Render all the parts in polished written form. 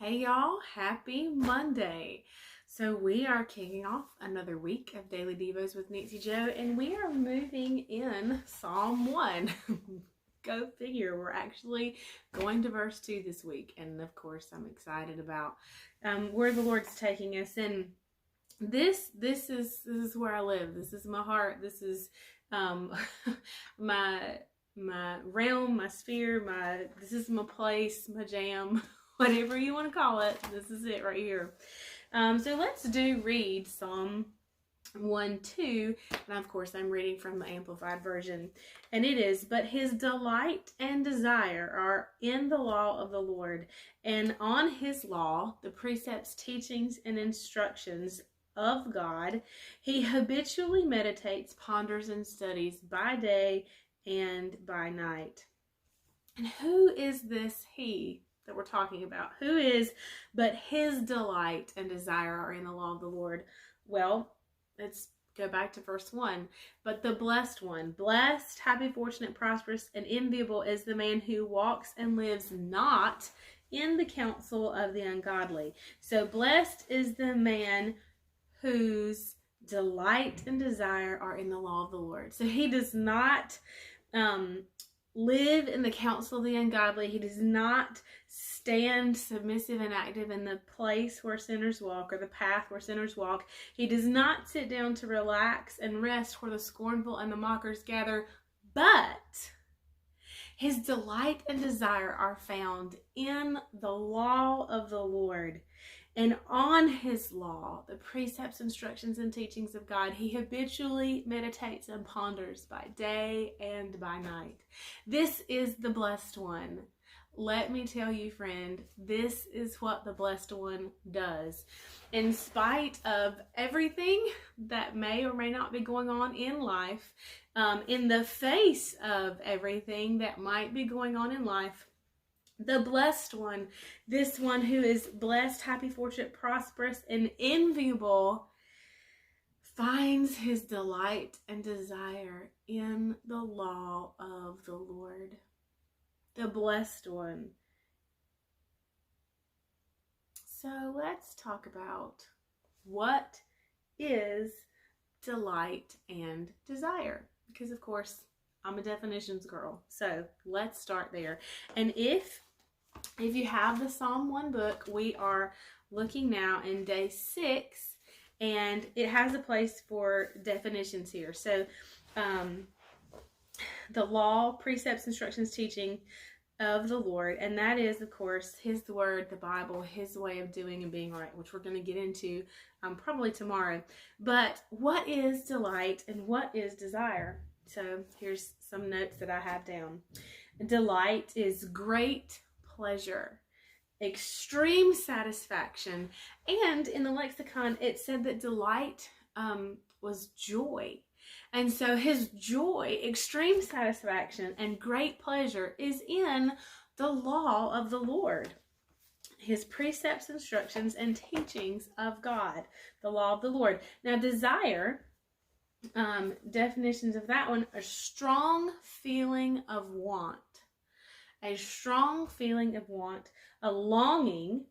Hey y'all, happy Monday. So we are kicking off another week of Daily Devos with Nancy Joe, and we are moving in Psalm 1. Go figure, we're actually going to verse 2 this week, and of course I'm excited about where the Lord's taking us. And this is where I live. This is my heart. This is my realm, my sphere, this is my place, my jam, whatever you want to call it. This is it right here. So let's read Psalm 1:2, and of course I'm reading from the Amplified Version, and it is, "But his delight and desire are in the law of the Lord, and on his law, the precepts, teachings, and instructions of God, he habitually meditates, ponders, and studies by day and by night." And who is this he that we're talking about? Who is but his delight and desire are in the law of the Lord? Well, let's go back to verse 1. "But the blessed one, blessed, happy, fortunate, prosperous, and enviable is the man who walks and lives not in the counsel of the ungodly." So blessed is the man whose delight and desire are in the law of the Lord. So he does not live in the counsel of the ungodly. He does not stand submissive and active in the place where sinners walk, or the path where sinners walk. He does not sit down to relax and rest where the scornful and the mockers gather, but his delight and desire are found in the law of the Lord. And on his law, the precepts, instructions, and teachings of God, he habitually meditates and ponders by day and by night. This is the blessed one. Let me tell you, friend, this is what the blessed one does. In spite of everything that may or may not be going on in life, in the face of everything that might be going on in life, the blessed one, this one who is blessed, happy, fortunate, prosperous, and enviable, finds his delight and desire in the law of the Lord. The blessed one. So let's talk about what is delight and desire. Because of course, I'm a definitions girl. So let's start there. And if you have the Psalm 1 book, we are looking now in day 6, and it has a place for definitions here. So the law, precepts, instructions, teaching of the Lord, and that is, of course, his word, the Bible, his way of doing and being right, which we're going to get into probably tomorrow. But what is delight and what is desire? So here's some notes that I have down. Delight is great pleasure, extreme satisfaction, and in the lexicon it said that delight was joy. And so his joy, extreme satisfaction, and great pleasure is in the law of the Lord, his precepts, instructions, and teachings of God, the law of the Lord. Now, desire, definitions of that one: a strong feeling of want. A strong feeling of want, a longing,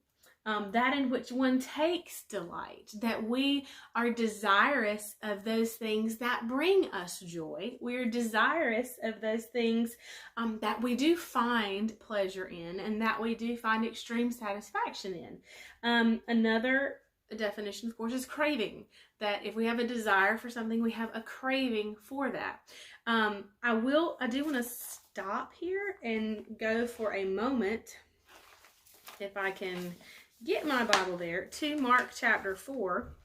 that in which one takes delight, that we are desirous of those things that bring us joy. We are desirous of those things that we do find pleasure in, and that we do find extreme satisfaction in. Another definition, of course, is craving. That if we have a desire for something, we have a craving for that. I do want to stop here and go for a moment, if I can get my Bible there, to Mark chapter 4.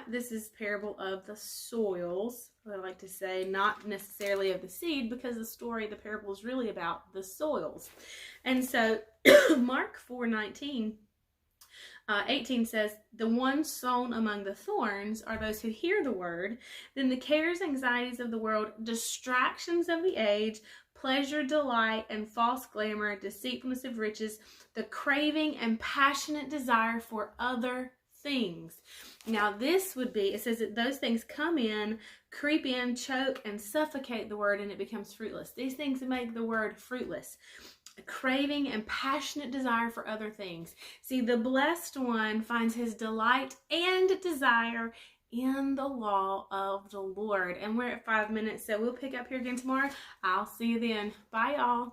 This is parable of the soils, I like to say, not necessarily of the seed, because the parable is really about the soils. And so Mark 4:18 18 says, "The ones sown among the thorns are those who hear the word. Then the cares, anxieties of the world, distractions of the age, pleasure, delight, and false glamour, deceitfulness of riches, the craving and passionate desire for other things. Now this would be, it says that those things come in, creep in, choke, and suffocate the word, and it becomes fruitless. These things make the word fruitless. A craving and passionate desire for other things. See, the blessed one finds his delight and desire in the law of the Lord. And we're at 5 minutes, so we'll pick up here again tomorrow. I'll see you then. Bye, y'all.